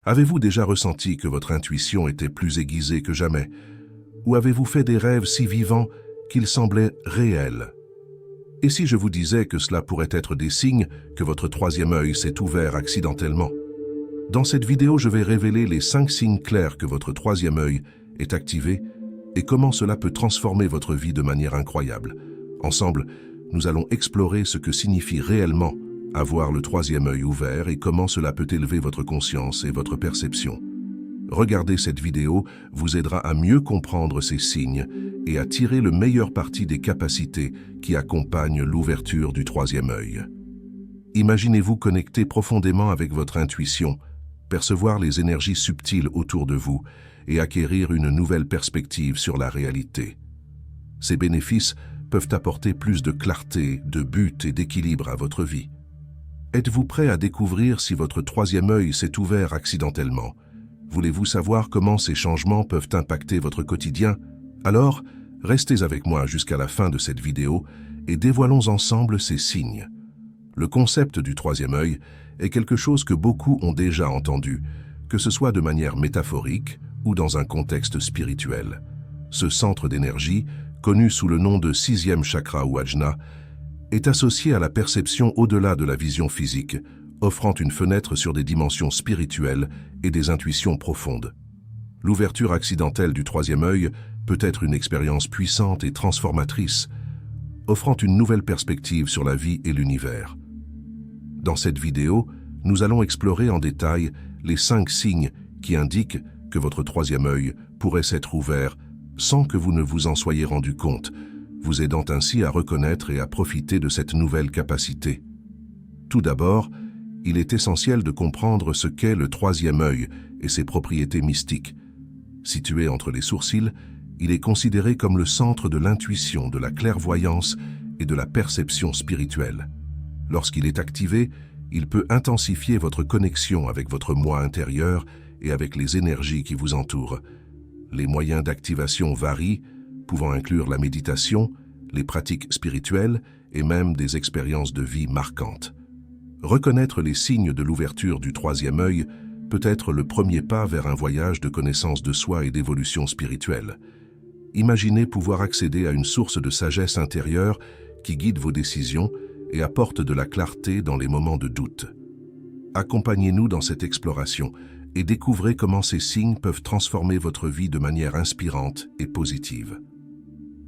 Avez-vous déjà ressenti que votre intuition était plus aiguisée que jamais? Ou avez-vous fait des rêves si vivants qu'ils semblaient réels? Et si je vous disais que cela pourrait être des signes que votre troisième œil s'est ouvert accidentellement? Dans cette vidéo, je vais révéler les 5 signes clairs que votre troisième œil est activé et comment cela peut transformer votre vie de manière incroyable. Ensemble, nous allons explorer ce que signifie réellement avoir le troisième œil ouvert et comment cela peut élever votre conscience et votre perception. Regarder cette vidéo vous aidera à mieux comprendre ces signes et à tirer le meilleur parti des capacités qui accompagnent l'ouverture du troisième œil. Imaginez-vous connecter profondément avec votre intuition, percevoir les énergies subtiles autour de vous et acquérir une nouvelle perspective sur la réalité. Ces bénéfices peuvent apporter plus de clarté, de but et d'équilibre à votre vie. Êtes-vous prêt à découvrir si votre troisième œil s'est ouvert accidentellement? Voulez-vous savoir comment ces changements peuvent impacter votre quotidien? Alors, restez avec moi jusqu'à la fin de cette vidéo et dévoilons ensemble ces signes. Le concept du troisième œil est quelque chose que beaucoup ont déjà entendu, que ce soit de manière métaphorique ou dans un contexte spirituel. Ce centre d'énergie, connu sous le nom de sixième chakra ou ajna, est associé à la perception au-delà de la vision physique, offrant une fenêtre sur des dimensions spirituelles et des intuitions profondes. L'ouverture accidentelle du troisième œil peut être une expérience puissante et transformatrice, offrant une nouvelle perspective sur la vie et l'univers. Dans cette vidéo, nous allons explorer en détail les 5 signes qui indiquent que votre troisième œil pourrait s'être ouvert sans que vous ne vous en soyez rendu compte, vous aidant ainsi à reconnaître et à profiter de cette nouvelle capacité. Tout d'abord, il est essentiel de comprendre ce qu'est le troisième œil et ses propriétés mystiques. Situé entre les sourcils, il est considéré comme le centre de l'intuition, de la clairvoyance et de la perception spirituelle. Lorsqu'il est activé, il peut intensifier votre connexion avec votre moi intérieur et avec les énergies qui vous entourent. Les moyens d'activation varient, pouvant inclure la méditation, les pratiques spirituelles et même des expériences de vie marquantes. Reconnaître les signes de l'ouverture du troisième œil peut être le premier pas vers un voyage de connaissance de soi et d'évolution spirituelle. Imaginez pouvoir accéder à une source de sagesse intérieure qui guide vos décisions et apporte de la clarté dans les moments de doute. Accompagnez-nous dans cette exploration et découvrez comment ces signes peuvent transformer votre vie de manière inspirante et positive.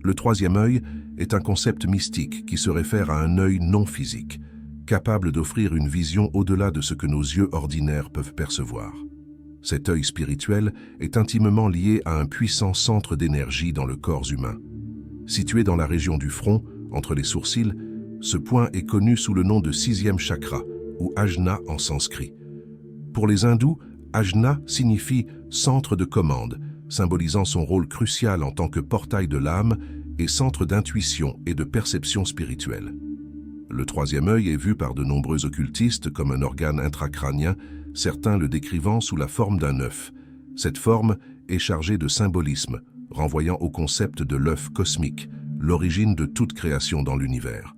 Le troisième œil est un concept mystique qui se réfère à un œil non physique, capable d'offrir une vision au-delà de ce que nos yeux ordinaires peuvent percevoir. Cet œil spirituel est intimement lié à un puissant centre d'énergie dans le corps humain. Situé dans la région du front, entre les sourcils, ce point est connu sous le nom de sixième chakra, ou ajna en sanskrit. Pour les hindous, ajna signifie centre de commande, symbolisant son rôle crucial en tant que portail de l'âme et centre d'intuition et de perception spirituelle. Le troisième œil est vu par de nombreux occultistes comme un organe intracrânien, certains le décrivant sous la forme d'un œuf. Cette forme est chargée de symbolisme, renvoyant au concept de l'œuf cosmique, l'origine de toute création dans l'univers.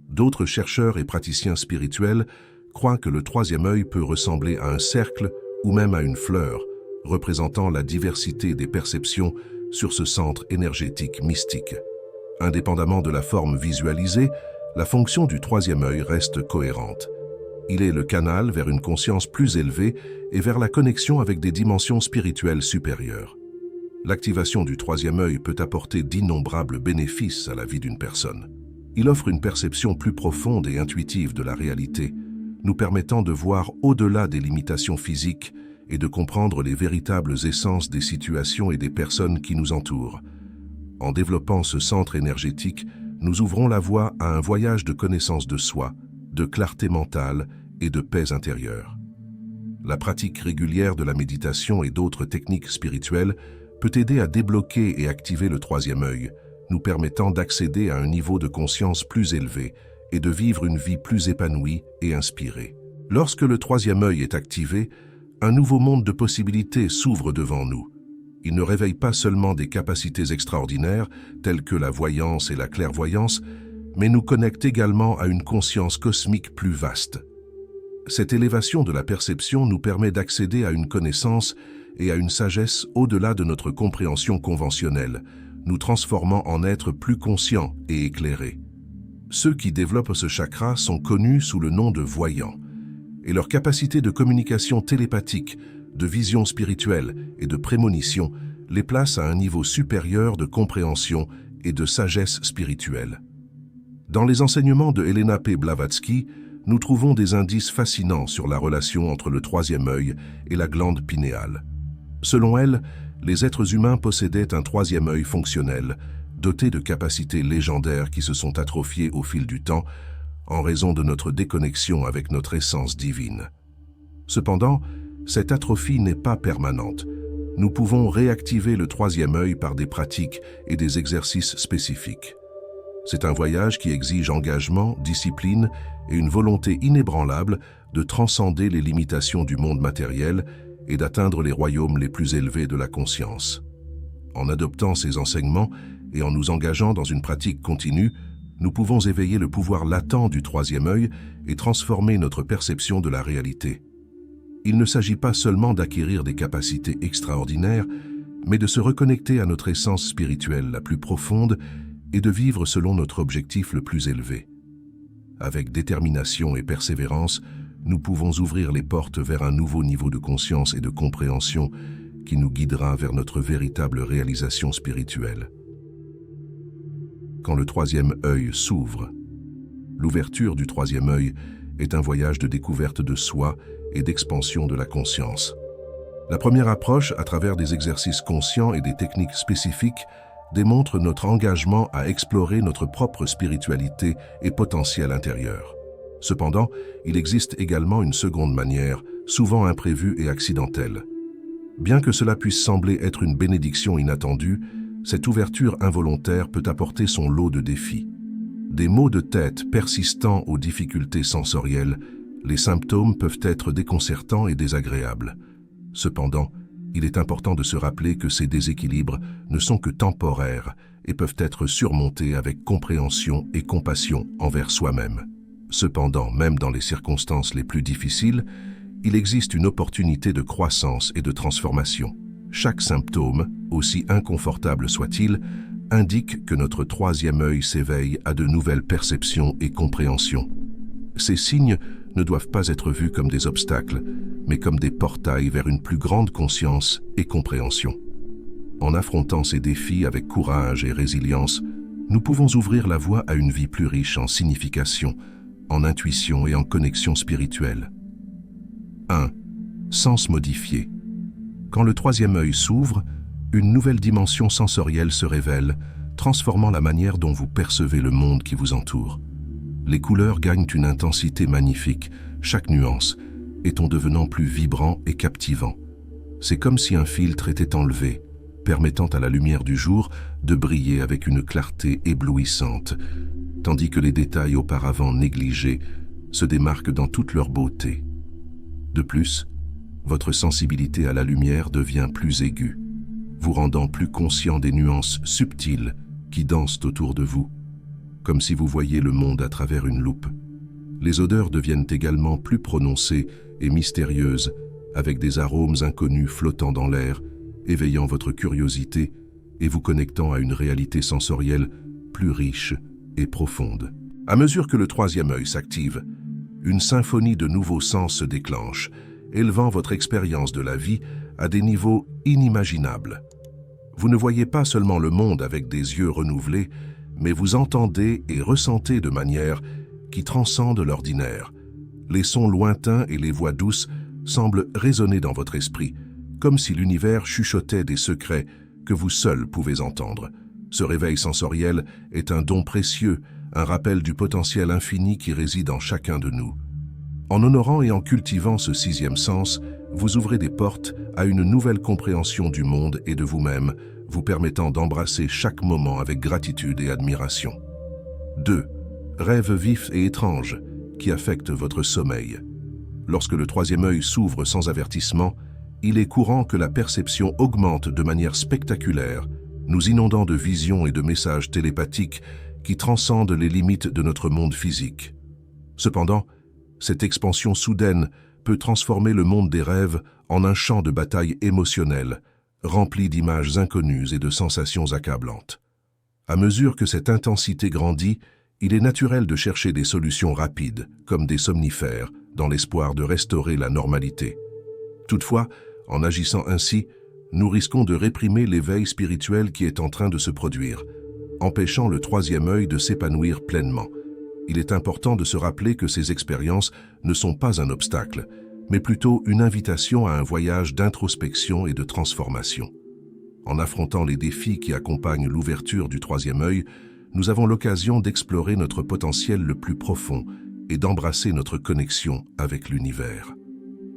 D'autres chercheurs et praticiens spirituels croient que le troisième œil peut ressembler à un cercle ou même à une fleur, représentant la diversité des perceptions sur ce centre énergétique mystique. Indépendamment de la forme visualisée, la fonction du troisième œil reste cohérente. Il est le canal vers une conscience plus élevée et vers la connexion avec des dimensions spirituelles supérieures. L'activation du troisième œil peut apporter d'innombrables bénéfices à la vie d'une personne. Il offre une perception plus profonde et intuitive de la réalité, nous permettant de voir au-delà des limitations physiques et de comprendre les véritables essences des situations et des personnes qui nous entourent. En développant ce centre énergétique, nous ouvrons la voie à un voyage de connaissance de soi, de clarté mentale et de paix intérieure. La pratique régulière de la méditation et d'autres techniques spirituelles peut aider à débloquer et activer le troisième œil, nous permettant d'accéder à un niveau de conscience plus élevé et de vivre une vie plus épanouie et inspirée. Lorsque le troisième œil est activé, un nouveau monde de possibilités s'ouvre devant nous. Il ne réveille pas seulement des capacités extraordinaires, telles que la voyance et la clairvoyance, mais nous connecte également à une conscience cosmique plus vaste. Cette élévation de la perception nous permet d'accéder à une connaissance et à une sagesse au-delà de notre compréhension conventionnelle, nous transformant en êtres plus conscients et éclairés. Ceux qui développent ce chakra sont connus sous le nom de voyants, et leur capacité de communication télépathique, de vision spirituelle et de prémonition les place à un niveau supérieur de compréhension et de sagesse spirituelle. Dans les enseignements de Helena P. Blavatsky, nous trouvons des indices fascinants sur la relation entre le troisième œil et la glande pinéale. Selon elle, les êtres humains possédaient un troisième œil fonctionnel, doté de capacités légendaires qui se sont atrophiées au fil du temps, en raison de notre déconnexion avec notre essence divine. Cependant, cette atrophie n'est pas permanente. Nous pouvons réactiver le troisième œil par des pratiques et des exercices spécifiques. C'est un voyage qui exige engagement, discipline et une volonté inébranlable de transcender les limitations du monde matériel et d'atteindre les royaumes les plus élevés de la conscience. En adoptant ces enseignements et en nous engageant dans une pratique continue, nous pouvons éveiller le pouvoir latent du troisième œil et transformer notre perception de la réalité. Il ne s'agit pas seulement d'acquérir des capacités extraordinaires, mais de se reconnecter à notre essence spirituelle la plus profonde et de vivre selon notre objectif le plus élevé. Avec détermination et persévérance, nous pouvons ouvrir les portes vers un nouveau niveau de conscience et de compréhension qui nous guidera vers notre véritable réalisation spirituelle. Quand le troisième œil s'ouvre, l'ouverture du troisième œil est un voyage de découverte de soi et d'expansion de la conscience. La première approche, à travers des exercices conscients et des techniques spécifiques, démontre notre engagement à explorer notre propre spiritualité et potentiel intérieur. Cependant, il existe également une seconde manière, souvent imprévue et accidentelle. Bien que cela puisse sembler être une bénédiction inattendue, cette ouverture involontaire peut apporter son lot de défis. Des maux de tête persistants aux difficultés sensorielles, les symptômes peuvent être déconcertants et désagréables. Cependant, il est important de se rappeler que ces déséquilibres ne sont que temporaires et peuvent être surmontés avec compréhension et compassion envers soi-même. Cependant, même dans les circonstances les plus difficiles, il existe une opportunité de croissance et de transformation. Chaque symptôme, aussi inconfortable soit-il, indique que notre troisième œil s'éveille à de nouvelles perceptions et compréhensions. Ces signes ne doivent pas être vus comme des obstacles, mais comme des portails vers une plus grande conscience et compréhension. En affrontant ces défis avec courage et résilience, nous pouvons ouvrir la voie à une vie plus riche en signification, en intuition et en connexion spirituelle. 1. Sens modifié. Quand le troisième œil s'ouvre, une nouvelle dimension sensorielle se révèle, transformant la manière dont vous percevez le monde qui vous entoure. Les couleurs gagnent une intensité magnifique, chaque nuance, est en devenant plus vibrant et captivant. C'est comme si un filtre était enlevé, permettant à la lumière du jour de briller avec une clarté éblouissante, tandis que les détails auparavant négligés se démarquent dans toute leur beauté. De plus, votre sensibilité à la lumière devient plus aiguë, vous rendant plus conscient des nuances subtiles qui dansent autour de vous, comme si vous voyiez le monde à travers une loupe. Les odeurs deviennent également plus prononcées et mystérieuses, avec des arômes inconnus flottant dans l'air, éveillant votre curiosité et vous connectant à une réalité sensorielle plus riche et profonde. À mesure que le troisième œil s'active, une symphonie de nouveaux sens se déclenche, élevant votre expérience de la vie à des niveaux inimaginables. Vous ne voyez pas seulement le monde avec des yeux renouvelés, mais vous entendez et ressentez de manière qui transcende l'ordinaire. Les sons lointains et les voix douces semblent résonner dans votre esprit, comme si l'univers chuchotait des secrets que vous seuls pouvez entendre. Ce réveil sensoriel est un don précieux, un rappel du potentiel infini qui réside en chacun de nous. En honorant et en cultivant ce sixième sens, vous ouvrez des portes à une nouvelle compréhension du monde et de vous-même, vous permettant d'embrasser chaque moment avec gratitude et admiration. 2. Rêves vifs et étranges qui affectent votre sommeil. Lorsque le troisième œil s'ouvre sans avertissement, il est courant que la perception augmente de manière spectaculaire, nous inondant de visions et de messages télépathiques qui transcendent les limites de notre monde physique. Cependant, Cette expansion soudaine peut transformer le monde des rêves en un champ de bataille émotionnel, rempli d'images inconnues et de sensations accablantes. À mesure que cette intensité grandit, il est naturel de chercher des solutions rapides, comme des somnifères, dans l'espoir de restaurer la normalité. Toutefois, en agissant ainsi, nous risquons de réprimer l'éveil spirituel qui est en train de se produire, empêchant le troisième œil de s'épanouir pleinement. Il est important de se rappeler que ces expériences ne sont pas un obstacle, mais plutôt une invitation à un voyage d'introspection et de transformation. En affrontant les défis qui accompagnent l'ouverture du troisième œil, nous avons l'occasion d'explorer notre potentiel le plus profond et d'embrasser notre connexion avec l'univers.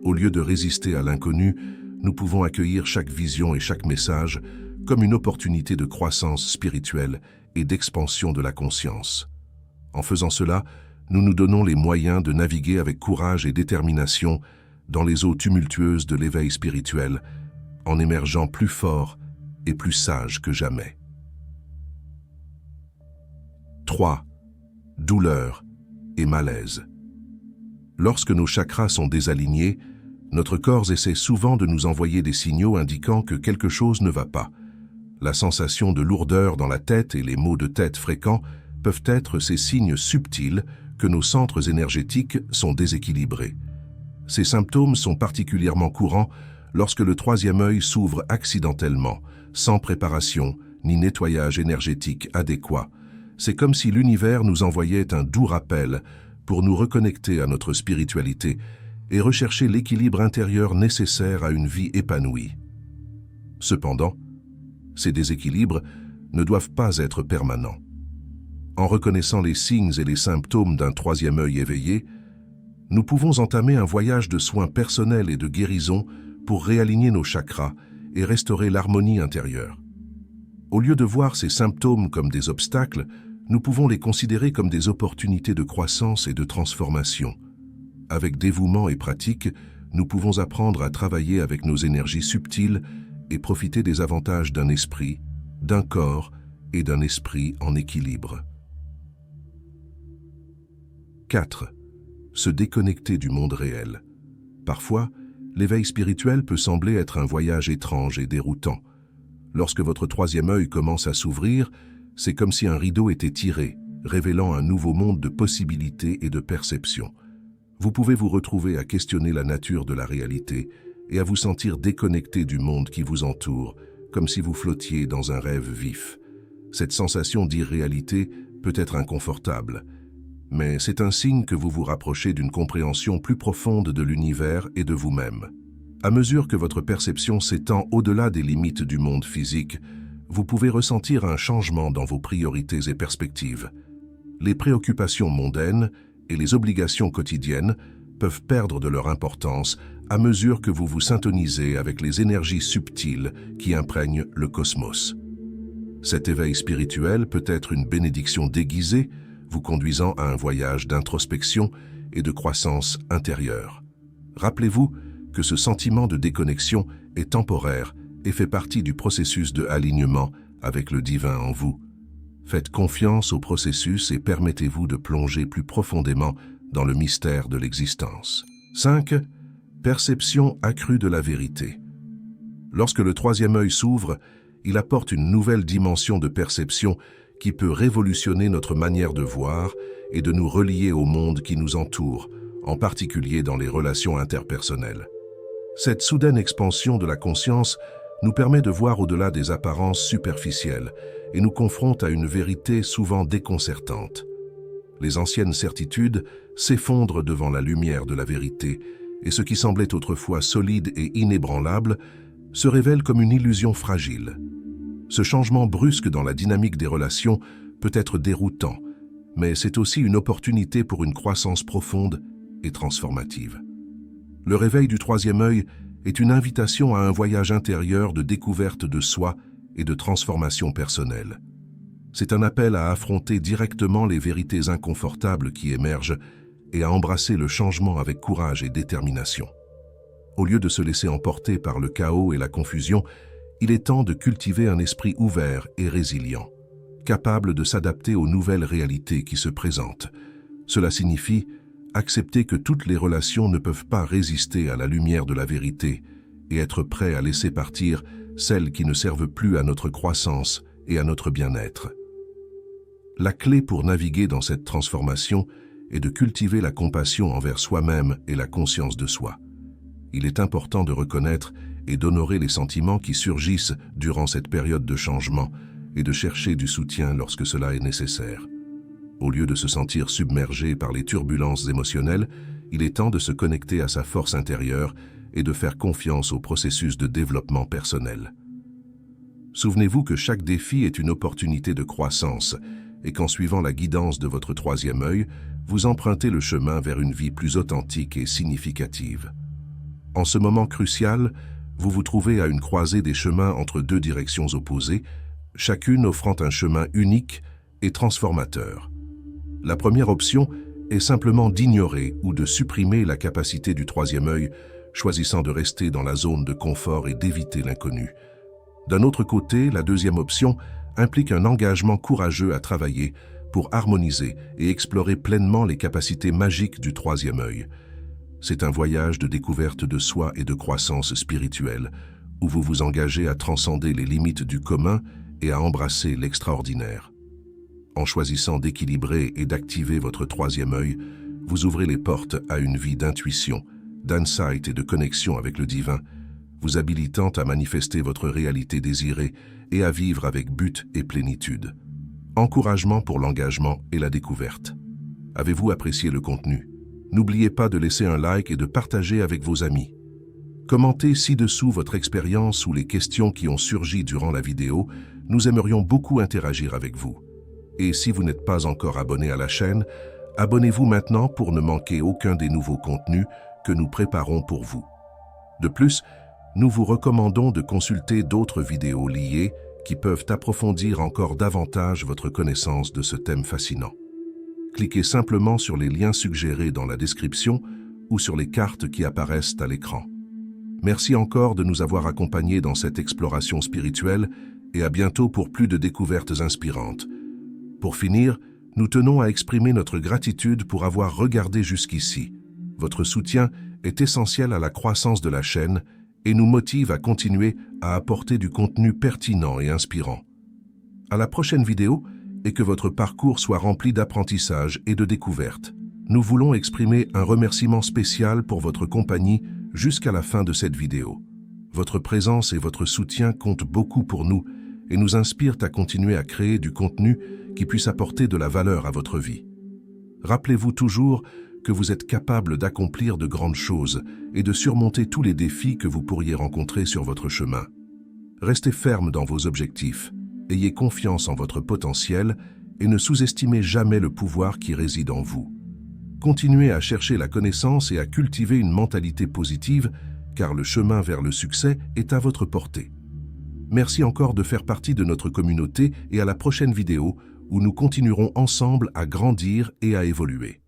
Au lieu de résister à l'inconnu, nous pouvons accueillir chaque vision et chaque message comme une opportunité de croissance spirituelle et d'expansion de la conscience. En faisant cela, nous nous donnons les moyens de naviguer avec courage et détermination dans les eaux tumultueuses de l'éveil spirituel, en émergeant plus forts et plus sages que jamais. 3. Douleur et malaise. Lorsque nos chakras sont désalignés, notre corps essaie souvent de nous envoyer des signaux indiquant que quelque chose ne va pas. La sensation de lourdeur dans la tête et les maux de tête fréquents peuvent être ces signes subtils que nos centres énergétiques sont déséquilibrés. Ces symptômes sont particulièrement courants lorsque le troisième œil s'ouvre accidentellement, sans préparation ni nettoyage énergétique adéquat. C'est comme si l'univers nous envoyait un doux rappel pour nous reconnecter à notre spiritualité et rechercher l'équilibre intérieur nécessaire à une vie épanouie. Cependant, ces déséquilibres ne doivent pas être permanents. En reconnaissant les signes et les symptômes d'un troisième œil éveillé, nous pouvons entamer un voyage de soins personnels et de guérison pour réaligner nos chakras et restaurer l'harmonie intérieure. Au lieu de voir ces symptômes comme des obstacles, nous pouvons les considérer comme des opportunités de croissance et de transformation. Avec dévouement et pratique, nous pouvons apprendre à travailler avec nos énergies subtiles et profiter des avantages d'un esprit, d'un corps et d'un esprit en équilibre. 4. Se déconnecter du monde réel. Parfois, l'éveil spirituel peut sembler être un voyage étrange et déroutant. Lorsque votre troisième œil commence à s'ouvrir, c'est comme si un rideau était tiré, révélant un nouveau monde de possibilités et de perceptions. Vous pouvez vous retrouver à questionner la nature de la réalité et à vous sentir déconnecté du monde qui vous entoure, comme si vous flottiez dans un rêve vif. Cette sensation d'irréalité peut être inconfortable, mais c'est un signe que vous vous rapprochez d'une compréhension plus profonde de l'univers et de vous-même. À mesure que votre perception s'étend au-delà des limites du monde physique, vous pouvez ressentir un changement dans vos priorités et perspectives. Les préoccupations mondaines et les obligations quotidiennes peuvent perdre de leur importance à mesure que vous vous syntonisez avec les énergies subtiles qui imprègnent le cosmos. Cet éveil spirituel peut être une bénédiction déguisée, vous conduisant à un voyage d'introspection et de croissance intérieure. Rappelez-vous que ce sentiment de déconnexion est temporaire et fait partie du processus de alignement avec le divin en vous. Faites confiance au processus et permettez-vous de plonger plus profondément dans le mystère de l'existence. 5. Perception accrue de la vérité. Lorsque le troisième œil s'ouvre, il apporte une nouvelle dimension de perception qui peut révolutionner notre manière de voir et de nous relier au monde qui nous entoure, en particulier dans les relations interpersonnelles. Cette soudaine expansion de la conscience nous permet de voir au-delà des apparences superficielles et nous confronte à une vérité souvent déconcertante. Les anciennes certitudes s'effondrent devant la lumière de la vérité et ce qui semblait autrefois solide et inébranlable se révèle comme une illusion fragile. Ce changement brusque dans la dynamique des relations peut être déroutant, mais c'est aussi une opportunité pour une croissance profonde et transformative. Le réveil du troisième œil est une invitation à un voyage intérieur de découverte de soi et de transformation personnelle. C'est un appel à affronter directement les vérités inconfortables qui émergent et à embrasser le changement avec courage et détermination. Au lieu de se laisser emporter par le chaos et la confusion, il est temps de cultiver un esprit ouvert et résilient, capable de s'adapter aux nouvelles réalités qui se présentent. Cela signifie accepter que toutes les relations ne peuvent pas résister à la lumière de la vérité et être prêt à laisser partir celles qui ne servent plus à notre croissance et à notre bien-être. La clé pour naviguer dans cette transformation est de cultiver la compassion envers soi-même et la conscience de soi. Il est important de reconnaître et d'honorer les sentiments qui surgissent durant cette période de changement et de chercher du soutien lorsque cela est nécessaire. Au lieu de se sentir submergé par les turbulences émotionnelles, il est temps de se connecter à sa force intérieure et de faire confiance au processus de développement personnel. Souvenez-vous que chaque défi est une opportunité de croissance et qu'en suivant la guidance de votre troisième œil, vous empruntez le chemin vers une vie plus authentique et significative. En ce moment crucial, vous vous trouvez à une croisée des chemins entre deux directions opposées, chacune offrant un chemin unique et transformateur. La première option est simplement d'ignorer ou de supprimer la capacité du troisième œil, choisissant de rester dans la zone de confort et d'éviter l'inconnu. D'un autre côté, la deuxième option implique un engagement courageux à travailler pour harmoniser et explorer pleinement les capacités magiques du troisième œil. C'est un voyage de découverte de soi et de croissance spirituelle, où vous vous engagez à transcender les limites du commun et à embrasser l'extraordinaire. En choisissant d'équilibrer et d'activer votre troisième œil, vous ouvrez les portes à une vie d'intuition, d'insight et de connexion avec le divin, vous habilitant à manifester votre réalité désirée et à vivre avec but et plénitude. Encouragement pour l'engagement et la découverte. Avez-vous apprécié le contenu? N'oubliez pas de laisser un like et de partager avec vos amis. Commentez ci-dessous votre expérience ou les questions qui ont surgi durant la vidéo. Nous aimerions beaucoup interagir avec vous. Et si vous n'êtes pas encore abonné à la chaîne, abonnez-vous maintenant pour ne manquer aucun des nouveaux contenus que nous préparons pour vous. De plus, nous vous recommandons de consulter d'autres vidéos liées qui peuvent approfondir encore davantage votre connaissance de ce thème fascinant. Cliquez simplement sur les liens suggérés dans la description ou sur les cartes qui apparaissent à l'écran. Merci encore de nous avoir accompagnés dans cette exploration spirituelle et à bientôt pour plus de découvertes inspirantes. Pour finir, nous tenons à exprimer notre gratitude pour avoir regardé jusqu'ici. Votre soutien est essentiel à la croissance de la chaîne et nous motive à continuer à apporter du contenu pertinent et inspirant. À la prochaine vidéo et que votre parcours soit rempli d'apprentissage et de découvertes. Nous voulons exprimer un remerciement spécial pour votre compagnie jusqu'à la fin de cette vidéo. Votre présence et votre soutien comptent beaucoup pour nous et nous inspirent à continuer à créer du contenu qui puisse apporter de la valeur à votre vie. Rappelez-vous toujours que vous êtes capable d'accomplir de grandes choses et de surmonter tous les défis que vous pourriez rencontrer sur votre chemin. Restez ferme dans vos objectifs, ayez confiance en votre potentiel et ne sous-estimez jamais le pouvoir qui réside en vous. Continuez à chercher la connaissance et à cultiver une mentalité positive, car le chemin vers le succès est à votre portée. Merci encore de faire partie de notre communauté et à la prochaine vidéo où nous continuerons ensemble à grandir et à évoluer.